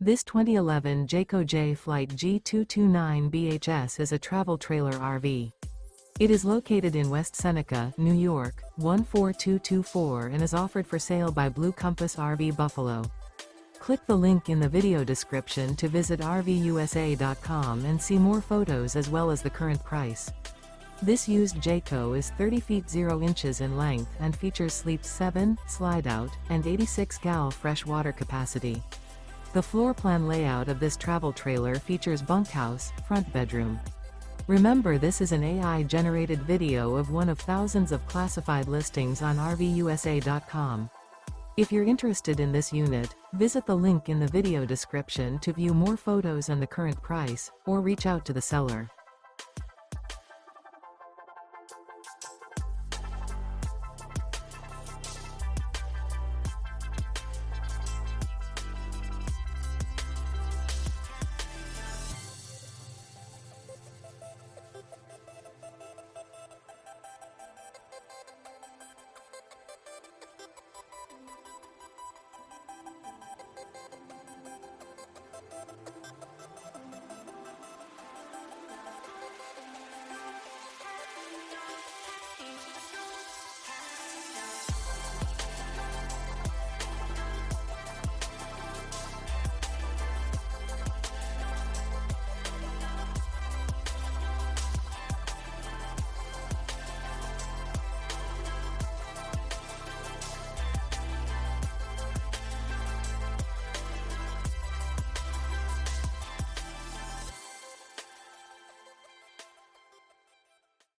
This 2011 Jayco Jay Flight G2 29BHS is a travel trailer RV. It is located in West Seneca, New York, 14224 and is offered for sale by Blue Compass RV Buffalo. Click the link in the video description to visit RVUSA.com and see more photos as well as the current price. This used Jayco is 30 feet 0 inches in length and features sleep 7, slide-out, and 86 gal fresh water capacity. The floor plan layout of this travel trailer features bunkhouse, front bedroom. Remember, this is an AI-generated video of one of thousands of classified listings on RVUSA.com. If you're interested in this unit, visit the link in the video description to view more photos and the current price, or reach out to the seller.